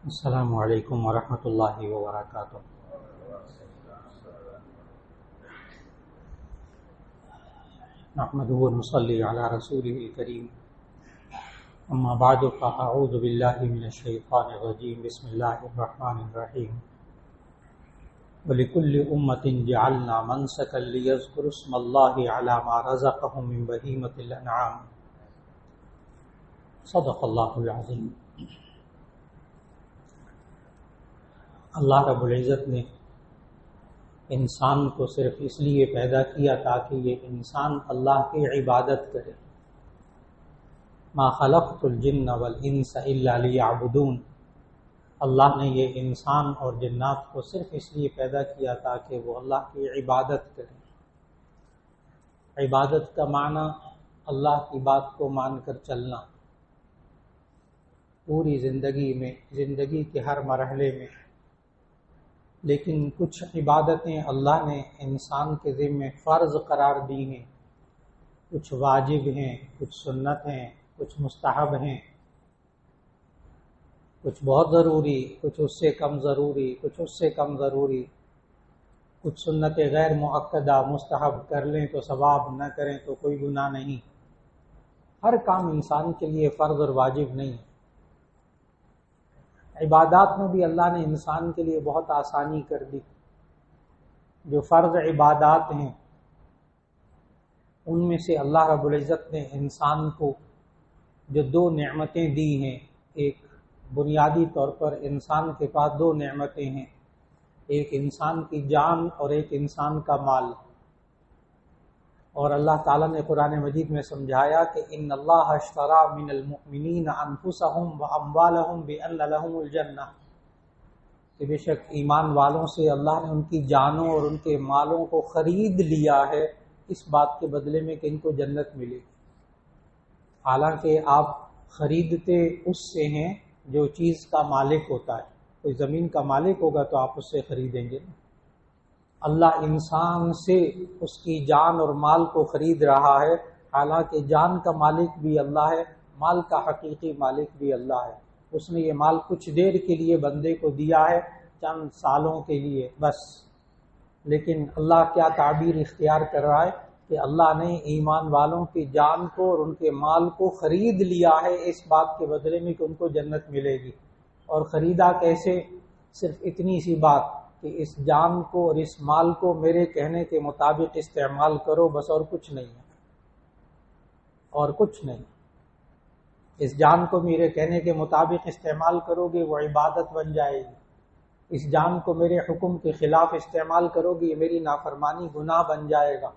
السلام علیکم ورحمۃ اللہ وبرکاتہ۔ نحمده ونصلي على رسوله الكريم، اما بعد فاعوذ باللہ من الشیطان الرجیم، بسم اللہ الرحمن الرحیم۔ وَلِكُلِّ أُمَّةٍ جَعَلْنَا مَنسَكًا لِيَذْكُرُوا اسْمَ اللَّهِ عَلَى مَا رَزَقَهُم مِّن بَهِيمَةِ الْأَنْعَامِ۔ صدق اللہ العظیم۔ اللہ رب العزت نے انسان کو صرف اس لیے پیدا کیا تاکہ یہ انسان اللہ کی عبادت کرے۔ ما خلقت الجن والانس الا لیعبدون۔ اللہ نے یہ انسان اور جنات کو صرف اس لیے پیدا کیا تاکہ وہ اللہ کی عبادت کریں۔ عبادت کا معنی اللہ کی بات کو مان کر چلنا، پوری زندگی میں، زندگی کے ہر مرحلے میں۔ لیکن کچھ عبادتیں اللہ نے انسان کے ذمے فرض قرار دی ہیں، کچھ واجب ہیں، کچھ سنت ہیں، کچھ مستحب ہیں، کچھ بہت ضروری، کچھ اس سے کم ضروری، کچھ اس سے کم ضروری، کچھ سنت غیر مؤکدہ، مستحب کر لیں تو ثواب، نہ کریں تو کوئی گناہ نہیں۔ ہر کام انسان کے لیے فرض اور واجب نہیں۔ عبادات میں بھی اللہ نے انسان کے لیے بہت آسانی کر دی۔ جو فرض عبادات ہیں ان میں سے اللہ رب العزت نے انسان کو جو دو نعمتیں دی ہیں، ایک بنیادی طور پر انسان کے پاس دو نعمتیں ہیں، ایک انسان کی جان اور ایک انسان کا مال۔ اور اللہ تعالیٰ نے قرآن مجید میں سمجھایا کہ ان اللہ اشتری من المؤمنین انفسهم واموالهم بان لهم الجنہ، کہ بے شک ایمان والوں سے اللہ نے ان کی جانوں اور ان کے مالوں کو خرید لیا ہے اس بات کے بدلے میں کہ ان کو جنت ملے گی۔ حالانکہ آپ خریدتے اس سے ہیں جو چیز کا مالک ہوتا ہے۔ کوئی زمین کا مالک ہوگا تو آپ اس سے خریدیں گے۔ اللہ انسان سے اس کی جان اور مال کو خرید رہا ہے، حالانکہ جان کا مالک بھی اللہ ہے، مال کا حقیقی مالک بھی اللہ ہے۔ اس نے یہ مال کچھ دیر کے لیے بندے کو دیا ہے، چند سالوں کے لیے بس، لیکن اللہ کیا تعبیر اختیار کر رہا ہے کہ اللہ نے ایمان والوں کی جان کو اور ان کے مال کو خرید لیا ہے اس بات کے بدلے میں کہ ان کو جنت ملے گی۔ اور خریدا کیسے؟ صرف اتنی سی بات کہ اس جان کو اور اس مال کو میرے کہنے کے مطابق استعمال کرو، بس، اور کچھ نہیں ہے، اور کچھ نہیں۔ اس جان کو میرے کہنے کے مطابق استعمال کرو گے وہ عبادت بن جائے گی، اس جان کو میرے حکم کے خلاف استعمال کرو گے یہ میری نافرمانی، گناہ بن جائے گا۔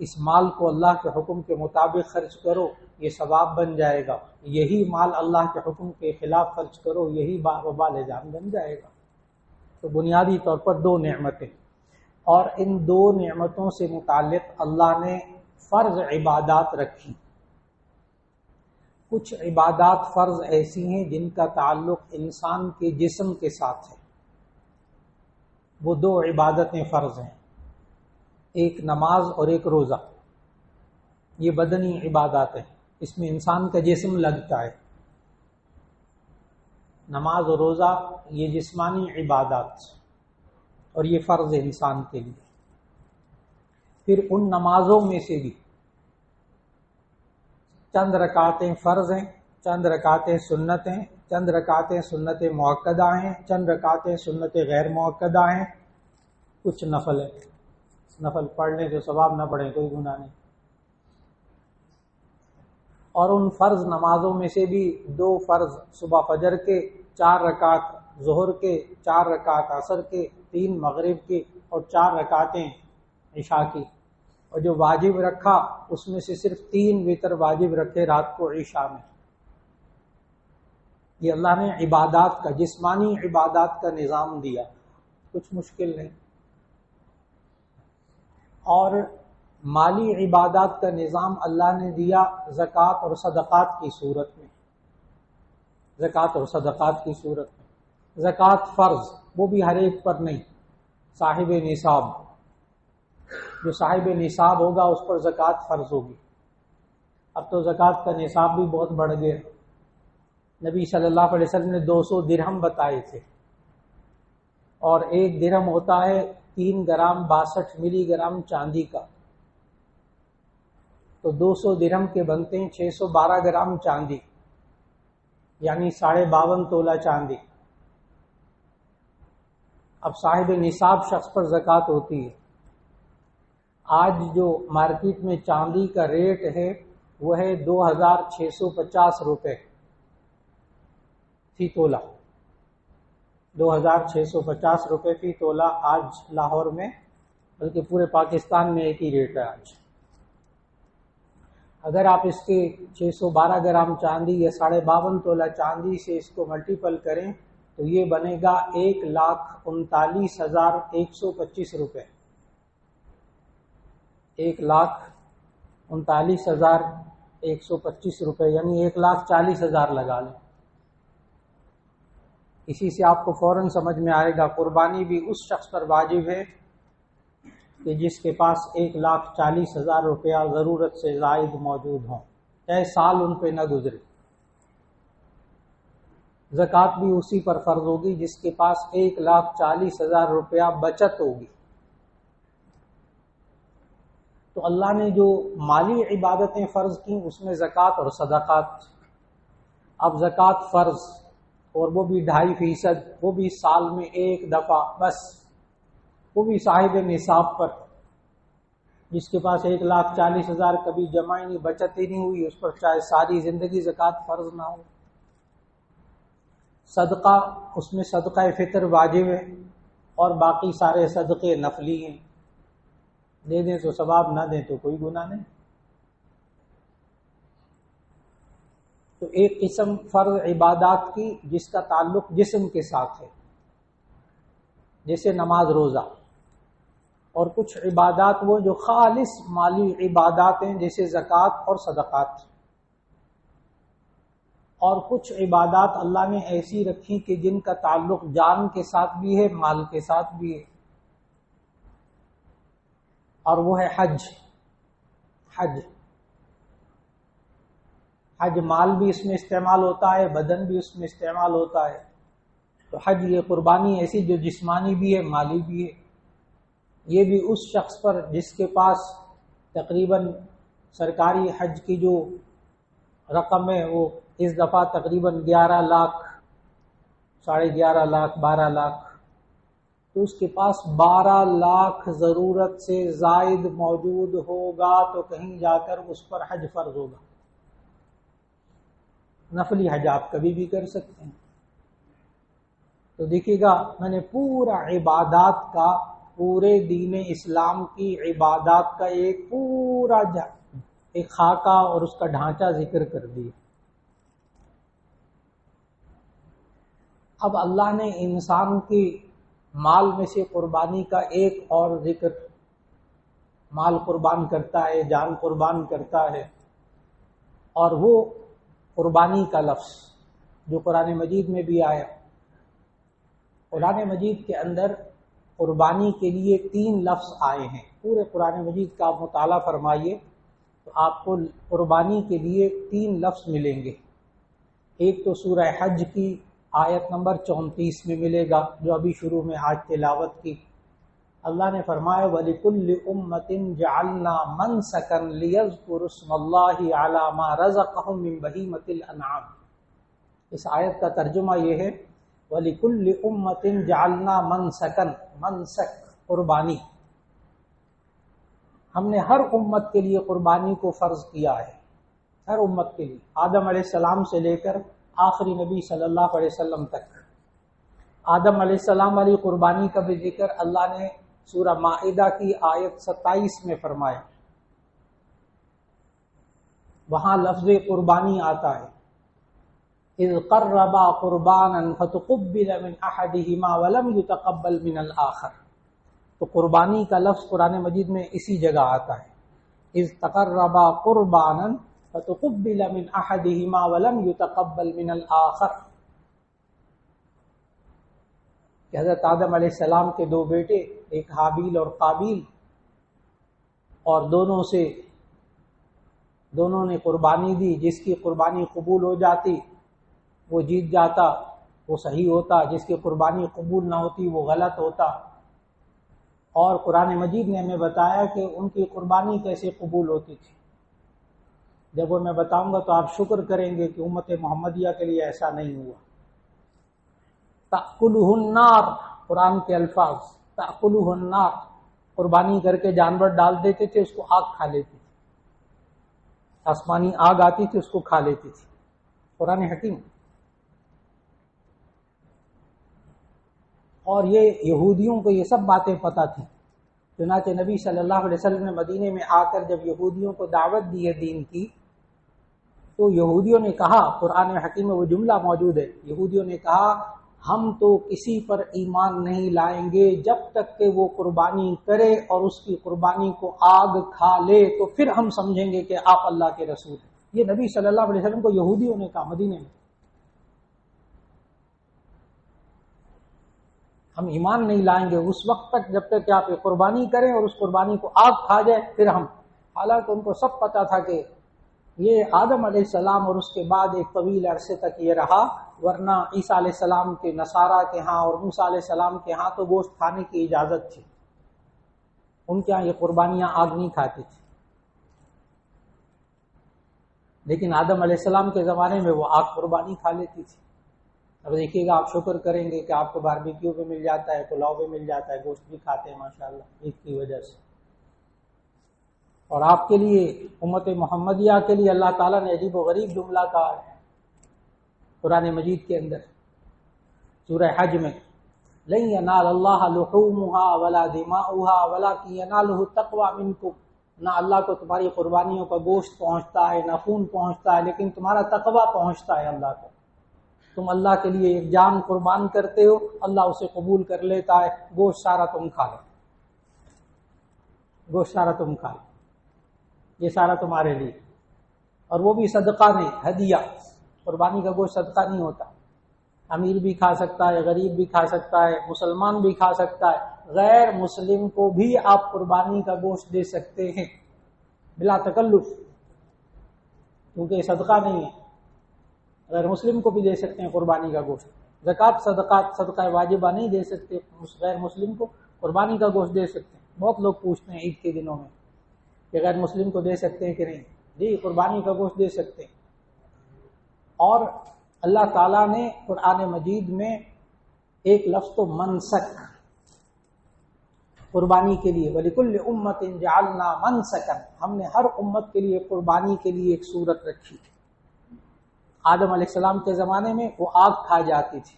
اس مال کو اللہ کے حکم کے مطابق خرچ کرو یہ ثواب بن جائے گا، یہی مال اللہ کے حکم کے خلاف خرچ کرو یہی وبال جان بن جائے گا۔ تو بنیادی طور پر دو نعمتیں، اور ان دو نعمتوں سے متعلق اللہ نے فرض عبادات رکھی۔ کچھ عبادات فرض ایسی ہیں جن کا تعلق انسان کے جسم کے ساتھ ہے، وہ دو عبادتیں فرض ہیں، ایک نماز اور ایک روزہ۔ یہ بدنی عبادات ہیں، اس میں انسان کا جسم لگتا ہے۔ نماز اور روزہ یہ جسمانی عبادات، اور یہ فرض ہے انسان کے لیے۔ پھر ان نمازوں میں سے بھی چند رکعتیں فرض ہیں، چند رکعتیں سنت ہیں، چند رکعتیں سنت مؤکدہ ہیں، چند رکعتیں سنت غیر مؤکدہ ہیں، کچھ نفل ہے۔ نفل پڑھ لیں تو ثواب، نہ پڑھیں کوئی گناہ نہیں۔ اور ان فرض نمازوں میں سے بھی دو فرض صبح فجر کے، 4 رکعت ظہر کے، 4 رکعت عصر کے، 3 مغرب کے، اور 4 رکعتیں عشاء کی۔ اور جو واجب رکھا اس میں سے صرف 3 وتر واجب رکھے رات کو عشاء میں۔ یہ اللہ نے عبادات کا، جسمانی عبادات کا نظام دیا، کچھ مشکل نہیں۔ اور مالی عبادات کا نظام اللہ نے دیا زکوٰۃ اور صدقات کی صورت میں، زکوٰۃ اور صدقات کی صورت میں۔ زکوٰۃ فرض، وہ بھی ہر ایک پر نہیں، صاحب نصاب، جو صاحب نصاب ہوگا اس پر زکوٰۃ فرض ہوگی۔ اب تو زکوٰۃ کا نصاب بھی بہت بڑھ گیا، نبی صلی اللہ علیہ وسلم نے 200 درہم بتائے تھے، اور 1 درہم ہوتا ہے 3 گرام 62 ملی گرام چاندی کا، تو 200 درہم کے بنتے ہیں 612 گرام چاندی، یعنی 52.5 تولہ چاندی۔ اب صاحب نصاب شخص پر زکوٰۃ ہوتی ہے۔ آج جو مارکیٹ میں چاندی کا ریٹ ہے وہ ہے 2650 روپے فی تولہ، 2650 روپے فی تولہ آج لاہور میں، بلکہ پورے پاکستان میں ایک ہی ریٹ ہے آج۔ اگر آپ اس کے 612 گرام چاندی یا 52.5 تولہ چاندی سے اس کو ملٹیپل کریں تو یہ بنے گا 1,39,125 روپے، 1,39,125 روپے، یعنی 1,40,000 لگا لیں۔ اسی سے آپ کو فوراً سمجھ میں آئے گا قربانی بھی اس شخص پر واجب ہے کہ جس کے پاس 1,40,000 روپیہ ضرورت سے زائد موجود ہوں، چاہے سال ان پہ نہ گزرے۔ زکوٰۃ بھی اسی پر فرض ہوگی جس کے پاس 1,40,000 روپیہ بچت ہوگی۔ تو اللہ نے جو مالی عبادتیں فرض کی اس میں زکوٰۃ اور صدقات۔ اب زکوٰۃ فرض، اور وہ بھی 2.5%، وہ بھی سال میں ایک دفعہ بس، وہ بھی صاحب نصاب پر، جس کے پاس 1,40,000 کبھی جمع ہی نہیں، بچت ہی نہیں ہوئی، اس پر چاہے ساری زندگی زکوٰۃ فرض نہ ہو۔ صدقہ، اس میں صدقہ فطر واجب ہے، اور باقی سارے صدقے نفلی ہیں، دے دیں تو ثواب، نہ دیں تو کوئی گناہ نہیں۔ تو ایک قسم فرض عبادات کی جس کا تعلق جسم کے ساتھ ہے، جیسے نماز روزہ، اور کچھ عبادات وہ جو خالص مالی عبادات ہیں جیسے زکوٰۃ اور صدقات، اور کچھ عبادات اللہ نے ایسی رکھی کہ جن کا تعلق جان کے ساتھ بھی ہے، مال کے ساتھ بھی ہے، اور وہ ہے حج۔ حج مال بھی اس میں استعمال ہوتا ہے، بدن بھی اس میں استعمال ہوتا ہے۔ تو حج یہ قربانی ایسی جو جسمانی بھی ہے، مالی بھی ہے۔ یہ بھی اس شخص پر جس کے پاس تقریباً سرکاری حج کی جو رقم ہے وہ اس دفعہ تقریباً 11 لاکھ، 11.5 لاکھ، 12 لاکھ، تو اس کے پاس 12 لاکھ ضرورت سے زائد موجود ہوگا تو کہیں جا کر اس پر حج فرض ہوگا۔ نفلی حج آپ کبھی بھی کر سکتے ہیں۔ تو دیکھیے گا میں نے پورا عبادات کا، پورے دین اسلام کی عبادات کا ایک پورا ایک خاکہ اور اس کا ڈھانچہ ذکر کر دیا۔ اب اللہ نے انسان کی مال میں سے قربانی کا ایک اور ذکر، مال قربان کرتا ہے، جان قربان کرتا ہے، اور وہ قربانی کا لفظ جو قرآن مجید میں بھی آیا۔ قرآن مجید کے اندر قربانی کے لیے 3 لفظ آئے ہیں۔ پورے قرآن مجید کا آپ مطالعہ فرمائیے تو آپ کو قربانی کے لیے 3 لفظ ملیں گے۔ ایک تو سورہ حج کی آیت نمبر 34 میں ملے گا جو ابھی شروع میں آج تلاوت کی۔ اللہ نے فرمایا وَلِكُلِّ أُمَّةٍ جَعَلْنَا مَنْسَكًا لِيَذْكُرُوا اسْمَ اللَّهِ عَلَى مَا رَزَقَهُم مِّن بَهِيمَةِ الْأَنْعَامِ۔ اس آیت کا ترجمہ یہ ہے وَلِكُلِّ أُمَّةٍ جَعَلْنَا مَنْسَكًا، منسک قربانی، ہم نے ہر امت کے لیے قربانی کو فرض کیا ہے، ہر امت کے لیے، آدم علیہ السلام سے لے کر آخری نبی صلی اللہ علیہ وسلم تک۔ آدم علیہ السلام والی قربانی کا بھی ذکر اللہ نے سورہ مائدہ کی آیت 27 میں فرمایا، وہاں لفظ قربانی آتا ہے اذ قربا قربانا فتقبل من احدهما ولم يتقبل من الاخر۔ تو قربانی کا لفظ قرآن مجید میں اسی جگہ آتا ہے اذ تقربا قربانا فتقبل من احدهما ولم يتقبل من الاخر، کہ حضرت آدم علیہ السلام کے 2 بیٹے، ایک حابیل اور قابیل، اور دونوں نے قربانی دی، جس کی قربانی قبول ہو جاتی وہ جیت جاتا وہ صحیح ہوتا، جس کی قربانی قبول نہ ہوتی وہ غلط ہوتا۔ اور قرآن مجید نے ہمیں بتایا کہ ان کی قربانی کیسے قبول ہوتی تھی۔ جب وہ میں بتاؤں گا تو آپ شکر کریں گے کہ امت محمدیہ کے لیے ایسا نہیں ہوا۔ تأکلہ النار، قرآن کے الفاظ، تأکلہ النار، قربانی کر کے جانور ڈال دیتے تھے، اس کو آگ کھا لیتی تھی، آسمانی آگ آتی تھی اس کو کھا لیتی تھی۔ قرآن حکیم۔ اور یہ یہودیوں کو یہ سب باتیں پتہ تھیں، چنانچہ نبی صلی اللہ علیہ وسلم نے مدینے میں آ کر جب یہودیوں کو دعوت دی ہے دین کی، تو یہودیوں نے کہا، قرآن حکیم میں وہ جملہ موجود ہے، یہودیوں نے کہا ہم تو کسی پر ایمان نہیں لائیں گے جب تک کہ وہ قربانی کرے اور اس کی قربانی کو آگ کھا لے، تو پھر ہم سمجھیں گے کہ آپ اللہ کے رسول ہیں۔ یہ نبی صلی اللہ علیہ وسلم کو یہودیوں نے کہا مدینے میں، ہم ایمان نہیں لائیں گے اس وقت تک جب تک کہ آپ یہ قربانی کریں اور اس قربانی کو آگ کھا جائے پھر ہم۔ حالانکہ ان کو سب پتا تھا کہ یہ آدم علیہ السلام اور اس کے بعد ایک طویل عرصے تک یہ رہا، ورنہ عیسیٰ علیہ السلام کے نصارہ کے ہاں اور موسیٰ علیہ السلام کے ہاں تو گوشت کھانے کی اجازت تھی، ان کے ہاں یہ قربانیاں آگ نہیں کھاتی تھی، لیکن آدم علیہ السلام کے زمانے میں وہ آگ قربانی کھا لیتی تھی۔ اب دیکھیے گا، آپ شکر کریں گے کہ آپ کو باربیکیو پہ مل جاتا ہے، پلاؤ پہ مل جاتا ہے، گوشت بھی کھاتے ہیں ماشاءاللہ عید کی وجہ سے۔ اور آپ کے لیے امت محمدیہ کے لیے اللہ تعالیٰ نے عجیب و غریب جملہ کہا ہے قرآن مجید کے اندر، سورہ حج میں، لن ینال اللہ لحومها ولا دماؤها ولکن ینالہ التقوی منکم، نہ اللہ کو تمہاری قربانیوں کا گوشت پہنچتا ہے نہ خون پہنچتا ہے، لیکن تمہارا تقوی پہنچتا ہے اللہ کو۔ تم اللہ کے لیے ایک جان قربان کرتے ہو، اللہ اسے قبول کر لیتا ہے، گوشت سارا تم کھا لو، گوشت سارا تم کھا لو، یہ سارا تمہارے لیے، اور وہ بھی صدقہ نہیں، ہدیہ۔ قربانی کا گوشت صدقہ نہیں ہوتا، امیر بھی کھا سکتا ہے، غریب بھی کھا سکتا ہے، مسلمان بھی کھا سکتا ہے، غیر مسلم کو بھی آپ قربانی کا گوشت دے سکتے ہیں بلا تکلف، کیونکہ یہ صدقہ نہیں ہے۔ غیر مسلم کو بھی دے سکتے ہیں قربانی کا گوشت، زکوٰۃ صدقہ واجبہ نہیں دے سکتے، غیر مسلم کو قربانی کا گوشت دے سکتے ہیں۔ بہت لوگ پوچھتے ہیں عید کے دنوں میں کہ غیر مسلم کو دے سکتے ہیں کہ نہیں، جی قربانی کا گوشت دے سکتے ہیں۔ اور اللہ تعالیٰ نے قرآن مجید میں ایک لفظ تو منسک، قربانی کے لیے، وَلِكُلِّ أُمَّةٍ جَعَلْنَا مَنسَكًا، ہم نے ہر امت کے لیے قربانی کے لیے ایک صورت رکھی۔ آدم علیہ السلام کے زمانے میں وہ آگ کھا جاتی تھی،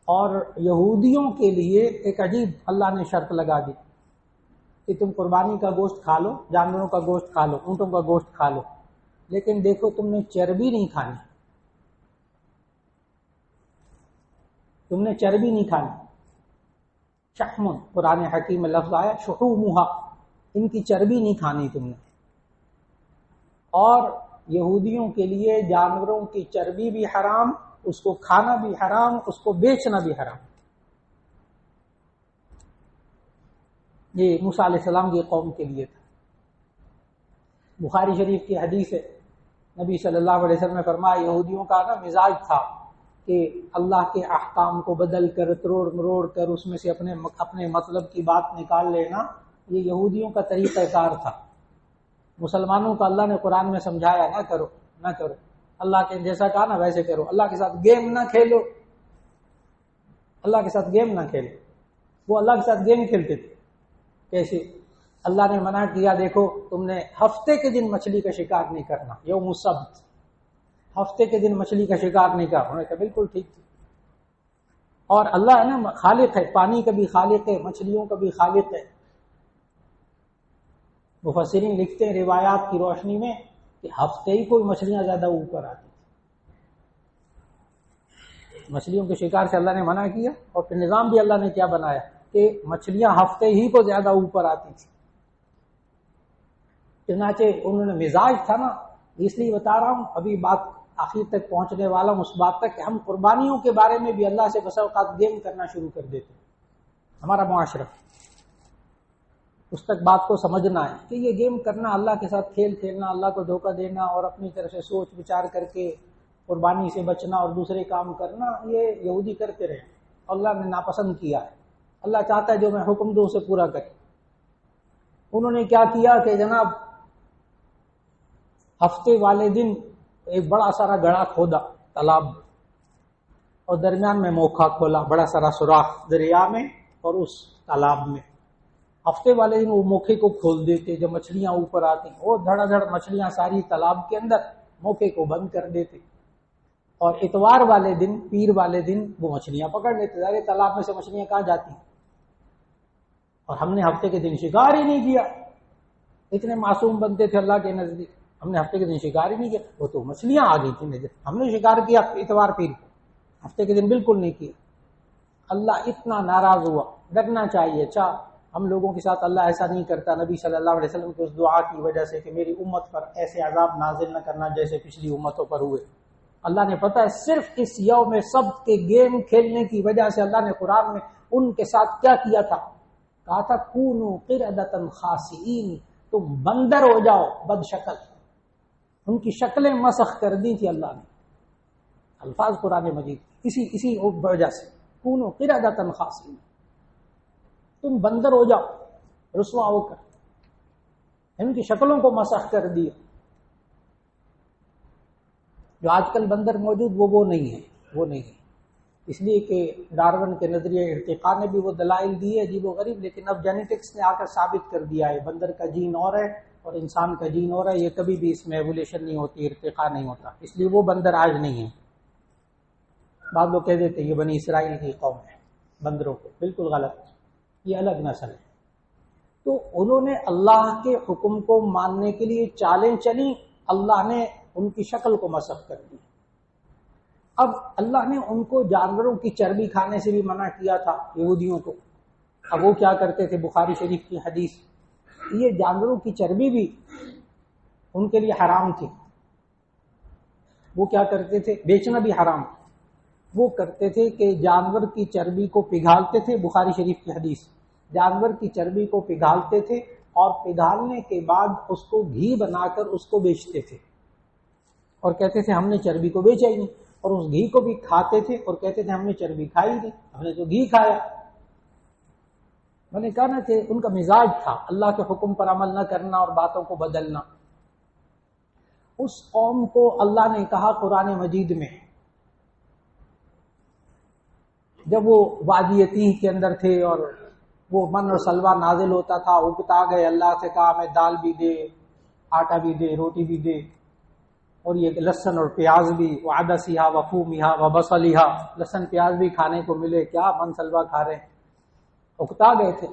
اور یہودیوں کے لیے ایک عجیب اللہ نے شرط لگا دی کہ تم قربانی کا گوشت کھا لو، جانوروں کا گوشت کھا لو، اونٹوں کا گوشت کھا لو، لیکن دیکھو تم نے چربی نہیں کھانی، تم نے چربی نہیں کھانی۔ شحم، قرآن حکیم میں لفظ آیا شحومھا، ان کی چربی نہیں کھانی تم نے۔ اور یہودیوں کے لیے جانوروں کی چربی بھی حرام، اس کو کھانا بھی حرام، اس کو بیچنا بھی حرام۔ یہ موسیٰ علیہ السلام کی قوم کے لیے تھا۔ بخاری شریف کی حدیث ہے، نبی صلی اللہ علیہ وسلم نے فرمایا یہودیوں کا نا مزاج تھا کہ اللہ کے احکام کو بدل کر تروڑ مروڑ کر اس میں سے اپنے مطلب کی بات نکال لینا، یہ یہودیوں کا طریقہ کار تھا۔ مسلمانوں کا اللہ نے قرآن میں سمجھایا نہ کرو، نہ کرو، اللہ کے جیسا کہا نا ویسے کرو، اللہ کے ساتھ گیم نہ کھیلو، اللہ کے ساتھ گیم نہ کھیلو۔ وہ اللہ کے ساتھ گیم کھیلتے تھے، کیسے؟ اللہ نے منع کیا، دیکھو تم نے ہفتے کے دن مچھلی کا شکار نہیں کرنا، یوم السبت، ہفتے کے دن مچھلی کا شکار نہیں کرنا۔ انہوں نے کہا بالکل ٹھیک تھی۔ اور اللہ ہے نا خالق ہے، پانی کا بھی خالق ہے، مچھلیوں کا بھی خالق ہے۔ مفسرین لکھتے ہیں روایات کی روشنی میں کہ ہفتے ہی کوئی مچھلیاں زیادہ اوپر آتی تھی۔ مچھلیوں کے شکار سے اللہ نے منع کیا، اور پھر نظام بھی اللہ نے کیا بنایا کہ مچھلیاں ہفتے ہی کو زیادہ اوپر آتی تھی۔ چنانچہ انہوں نے مزاج تھا نا، اس لیے بتا رہا ہوں، ابھی بات آخر تک پہنچنے والا ہوں، اس بات تک کہ ہم قربانیوں کے بارے میں بھی اللہ سے بسا اوقات گیم کرنا شروع کر دیتے ہیں۔ ہمارا معاشرہ اس تک بات کو سمجھنا ہے کہ یہ گیم کرنا، اللہ کے ساتھ کھیل کھیلنا، اللہ کو دھوکہ دینا اور اپنی طرف سے سوچ بچار کر کے قربانی سے بچنا اور دوسرے کام کرنا یہ یہودی کرتے رہے، اللہ نے ناپسند کیا ہے۔ اللہ چاہتا ہے جو میں حکم دوں اسے پورا کرے۔ انہوں نے کیا کیا کہ جناب ہفتے والے دن ایک بڑا سارا گڑھا کھودا تالاب اور درمیان میں موقع کھولا، بڑا سارا سوراخ دریا میں اور اس تالاب میں۔ ہفتے والے دن وہ موقع کو کھول دیتے، جب مچھلیاں اوپر آتی وہ دھڑا دھڑ مچھلیاں ساری تالاب کے اندر، موقع کو بند کر دیتے، اور اتوار والے دن پیر والے دن وہ مچھلیاں پکڑ لیتے۔ ظاہر تالاب میں سے مچھلیاں کہاں جاتی ہیں؟ اور ہم نے ہفتے کے دن شکار ہی نہیں کیا، اتنے معصوم بنتے تھے اللہ کے نزدیک، ہم نے ہفتے کے دن شکار ہی نہیں کیا، وہ تو مچھلیاں آ گئی تھی نظر، ہم نے شکار کیا اتوار پیر کو، ہفتے کے دن بالکل نہیں کیا۔ اللہ اتنا ناراض ہوا۔ ڈرنا چاہیے، اچھا ہم لوگوں کے ساتھ اللہ ایسا نہیں کرتا، نبی صلی اللہ علیہ وسلم کی اس دعا کی وجہ سے کہ میری امت پر ایسے عذاب نازل نہ کرنا جیسے پچھلی امتوں پر ہوئے۔ اللہ نے پتہ ہے صرف اس یوم سبت کے گیم کھیلنے کی وجہ سے اللہ نے قرآن میں ان کے ساتھ کیا کیا تھا؟ کہا تھا کونوا قردۃ خاسئین، تم بندر ہو جاؤ بد شکل۔ ان کی شکلیں مسخ کر دی تھی اللہ نے، الفاظ قرآن مجید اسی وجہ سے، کونوا قردۃ خاسئین، تم بندر ہو جاؤ رسوا ہو کر، ان کی شکلوں کو مسخ کر دیا۔ جو آج کل بندر موجود وہ نہیں ہے، وہ نہیں ہے، اس لیے کہ ڈارون کے نظریہ ارتقاء نے بھی وہ دلائل دیے عجیب و غریب، لیکن اب جینیٹکس نے آ کر ثابت کر دیا ہے بندر کا جین اور ہے اور انسان کا جین اور ہے، یہ کبھی بھی اس میں ایوولیشن نہیں ہوتی، ارتقاء نہیں ہوتا، اس لیے وہ بندر آج نہیں ہے۔ بعض لوگ کہہ دیتے یہ بنی اسرائیل کی قوم ہے بندروں کو، بالکل غلط، یہ الگ نسل ہے۔ تو انہوں نے اللہ کے حکم کو ماننے کے لیے چالیں چلی، اللہ نے ان کی شکل کو مسخ کر دی۔ اب اللہ نے ان کو جانوروں کی چربی کھانے سے بھی منع کیا تھا یہودیوں کو، اب وہ کیا کرتے تھے؟ بخاری شریف کی حدیث، یہ جانوروں کی چربی بھی ان کے لیے حرام تھی، وہ کیا کرتے تھے؟ بیچنا بھی حرام، وہ کرتے تھے کہ جانور کی چربی کو پگھالتے تھے، بخاری شریف کی حدیث، جانور کی چربی کو پگھالتے تھے اور پگھالنے کے بعد اس کو گھی بنا کر اس کو بیچتے تھے، اور کہتے تھے ہم نے چربی کو بیچا ہی نہیں، اور اس گھی کو بھی کھاتے تھے اور کہتے تھے ہم نے چربی کھائی نہیں، ہم نے تو گھی کھایا۔ میں نے کہا نا کہ ان کا مزاج تھا اللہ کے حکم پر عمل نہ کرنا اور باتوں کو بدلنا۔ اس قوم کو اللہ نے کہا قرآن مجید میں، جب وہ وادی تیہ کے اندر تھے اور وہ من اور سلوہ نازل ہوتا تھا، اگتا گئے، اللہ سے کہا ہمیں دال بھی دے، آٹا بھی دے، روٹی بھی دے، اور یہ لہسن اور پیاز بھی، وعدسیہا وفومہا وبصلیہا، لہسن پیاز بھی کھانے کو ملے، کیا من سلوہ کھا رہے ہیں، اکتا گئے تھے۔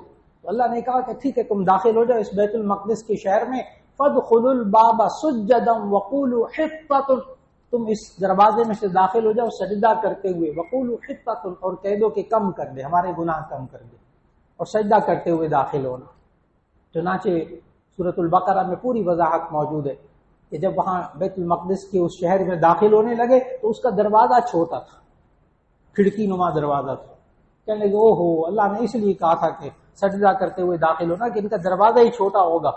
تو اللہ نے کہا کہ ٹھیک ہے تم داخل ہو جاؤ اس بیت المقدس کے شہر میں، فادخلوا الباب سجدا وقولوا حطۃ، تم اس دروازے میں سے داخل ہو جاؤ سجدہ کرتے ہوئے، وقولوا حطۃ، اور کہہ دو کہ کم کر دے، ہمارے گناہ کم کر دے، اور سجدہ کرتے ہوئے داخل ہونا۔ چنانچہ سورۃ البقرہ میں پوری وضاحت موجود ہے کہ جب وہاں بیت المقدس کے اس شہر میں داخل ہونے لگے تو اس کا دروازہ چھوٹا تھا، کھڑکی نما دروازہ تھا، کہنے لگے او ہو، اللہ نے اس لیے کہا تھا کہ سجدہ کرتے ہوئے داخل ہونا کہ ان کا دروازہ ہی چھوٹا ہوگا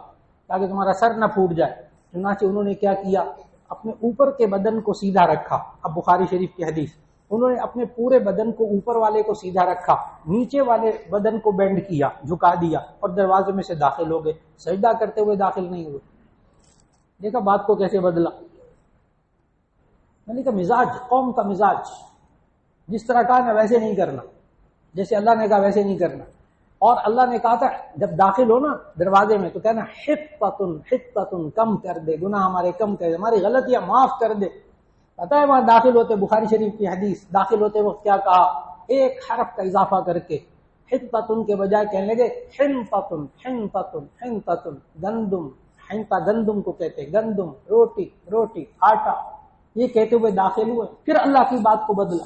تاکہ تمہارا سر نہ پھوٹ جائے۔ چنانچہ انہوں نے کیا کیا؟ اپنے اوپر کے بدن کو سیدھا رکھا، اب بخاری شریف کی حدیث، انہوں نے اپنے پورے بدن کو اوپر والے کو سیدھا رکھا، نیچے والے بدن کو بینڈ کیا، جھکا دیا، اور دروازے میں سے داخل ہو گئے، سجدہ کرتے ہوئے داخل نہیں ہوئے۔ دیکھا بات کو کیسے بدلا، میں نے کہا مزاج، قوم کا مزاج، جس طرح کہا نا ویسے نہیں کرنا، جیسے اللہ نے کہا ویسے نہیں کرنا۔ اور اللہ نے کہا تھا جب داخل ہو نا دروازے میں تو کہنا حطۃ حطۃ، کم کر دے، گناہ ہمارے کم کر دے، ہماری غلطیاں معاف کر دے۔ پتہ ہے وہاں داخل ہوتے، بخاری شریف کی حدیث، داخل ہوتے وقت کیا کہا؟ ایک حرف کا اضافہ کر کے حطۃ کے بجائے کہنے لگے حنطۃ حنطۃ حنطۃ، گندم، حنطہ گندم کو کہتے، گندم، روٹی، روٹی، آٹا، یہ کہتے ہوئے داخل ہوئے۔ پھر اللہ کی بات کو بدلا،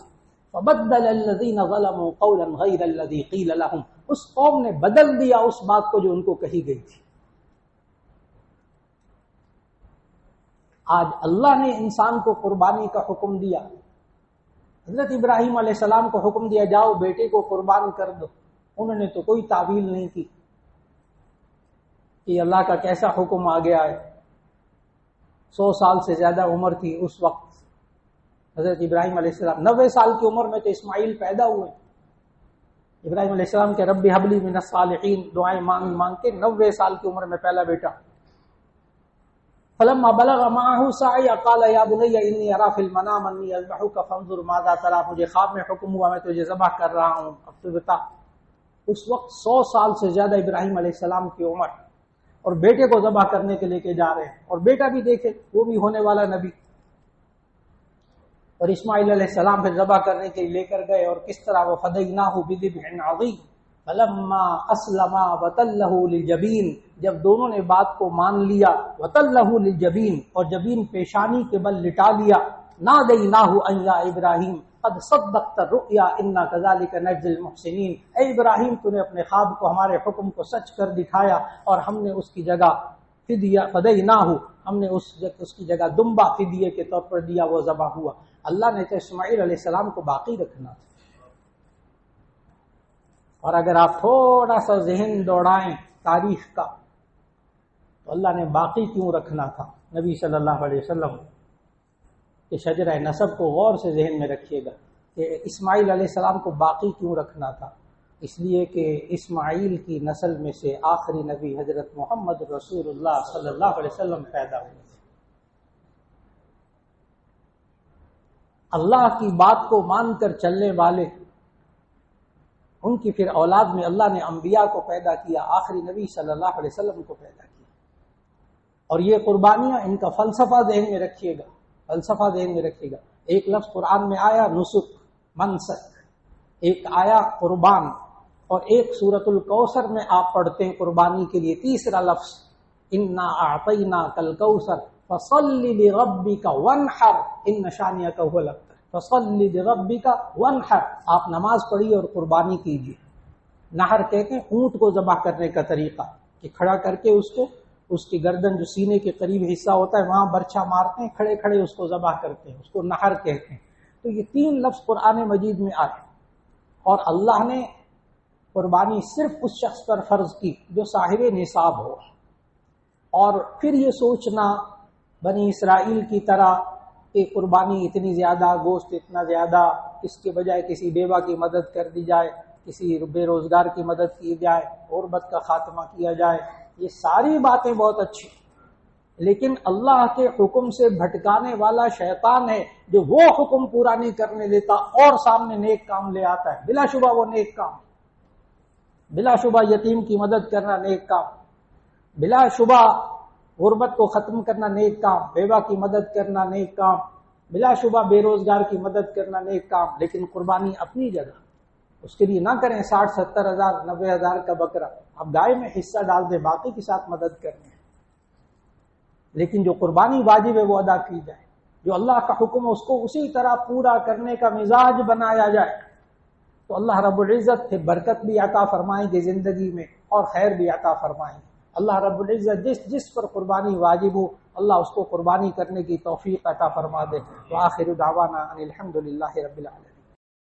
فبدل الذین ظلموا قولا غیر الذی قیل لهم، اس قوم نے بدل دیا اس بات کو جو ان کو کہی گئی تھی۔ آج اللہ نے انسان کو قربانی کا حکم دیا، حضرت ابراہیم علیہ السلام کو حکم دیا جاؤ بیٹے کو قربان کر دو، انہوں نے تو کوئی تعویل نہیں کی کہ اللہ کا کیسا حکم آ گیا ہے۔ 100 سال سے زیادہ عمر تھی اس وقت، حضرت ابراہیم علیہ السلام 90 سال کی عمر میں تو اسماعیل پیدا ہوئے. ابراہیم علیہ السلام کے رب حب لی من الصالحین دعائیں مانگ کے 90 سال کی عمر میں پہلا بیٹا. فلما بلغ معه السعي قال يا بني اني ارى في المنام اني اذبحك فانظر ماذا ترى. مجھے خواب میں حکم ہوا میں تجھے ذبح کر رہا ہوں، اب تو بتا. اس وقت 100 سال سے زیادہ ابراہیم علیہ السلام کی عمر، اور بیٹے کو ذبح کرنے کے لے کے جا رہے ہیں، اور بیٹا بھی دیکھے وہ بھی ہونے والا نبی. اور اسماعیل علیہ السلام پھر ذبح کرنے کے لے کر گئے، اور کس طرح وہ فدیناہ بذبح عظیم فلما اسلما وتلہ للجبین، جب دونوں نے بات کو مان لیا، وتلہ للجبین، اور جبین پیشانی کے بل لٹا لیا، نادیناہ ان یا ابراہیم قد صدقت الرؤیا انا کذالک نجزی المحسنین. اے ابراہیم تو نے اپنے خواب کو، ہمارے حکم کو سچ کر دکھایا، اور ہم نے اس کی جگہ فدیہ فدیناہ، ہم نے اس کی جگہ دمبا فدیے کے طور پر دیا، وہ ذبح ہوا. اللہ نے تو اسماعیل علیہ السلام کو باقی رکھنا تھا. اور اگر آپ تھوڑا سا ذہن دوڑائیں تاریخ کا تو اللہ نے باقی کیوں رکھنا تھا نبی صلی اللہ علیہ وسلم کہ شجرہ نسب کو غور سے ذہن میں رکھیے گا کہ اسماعیل علیہ السلام کو باقی کیوں رکھنا تھا. اس لیے کہ اسماعیل کی نسل میں سے آخری نبی حضرت محمد رسول اللہ صلی اللہ علیہ وسلم پیدا ہوئے. اللہ کی بات کو مان کر چلنے والے، ان کی پھر اولاد میں اللہ نے انبیاء کو پیدا کیا، آخری نبی صلی اللہ علیہ وسلم کو پیدا کیا. اور یہ قربانیاں، ان کا فلسفہ ذہن میں رکھیے گا، فلسفہ ذہن میں رکھیے گا. ایک لفظ قرآن میں آیا نسک، منسک، ایک آیا قربان، اور ایک سورۃ الکوثر میں آپ پڑھتے ہیں قربانی کے لیے تیسرا لفظ انا اعطیناک الکوثر فصل لربک وانحر ان شانئک هو الابتر. فصل لربک وانحر، آپ نماز پڑھیے اور قربانی کیجیے. نحر کہتے ہیں اونٹ کو ذبح کرنے کا طریقہ، کہ کھڑا کر کے اس کی گردن جو سینے کے قریب حصہ ہوتا ہے وہاں برچھا مارتے ہیں، کھڑے کھڑے اس کو ذبح کرتے ہیں، اس کو نحر کہتے ہیں. تو یہ 3 لفظ قرآن مجید میں آئے. اور اللہ نے قربانی صرف اس شخص پر فرض کی جو صاحب نصاب ہو. اور پھر یہ سوچنا بنی اسرائیل کی طرح کہ قربانی اتنی زیادہ، گوشت اتنا زیادہ، اس کے بجائے کسی بیوہ کی مدد کر دی جائے، کسی بے روزگار کی مدد کی جائے، غربت کا خاتمہ کیا جائے، یہ ساری باتیں بہت اچھی، لیکن اللہ کے حکم سے بھٹکانے والا شیطان ہے جو وہ حکم پورا نہیں کرنے دیتا اور سامنے نیک کام لے آتا ہے. بلا شبہ وہ نیک کام، بلا شبہ یتیم کی مدد کرنا نیک کام، بلا شبہ غربت کو ختم کرنا نیک کام، بیوہ کی مدد کرنا نیک کام، بلا شبہ بے روزگار کی مدد کرنا نیک کام. لیکن قربانی اپنی جگہ، اس کے لیے نہ کریں 60-70 ہزار 90 ہزار کا بکرا، اب گائے میں حصہ ڈال دیں، باقی کے ساتھ مدد کرنے. لیکن جو قربانی واجب ہے وہ ادا کی جائے، جو اللہ کا حکم ہے اس کو اسی طرح پورا کرنے کا مزاج بنایا جائے، تو اللہ رب العزت پھر برکت بھی عطا فرمائیں گے زندگی میں اور خیر بھی عطا فرمائیں گے. اللہ رب العزت جس پر قربانی واجب ہو اللہ اس کو قربانی کرنے کی توفیق عطا فرما دے. وآخر دعوانا ان الحمد للہ رب العالمین.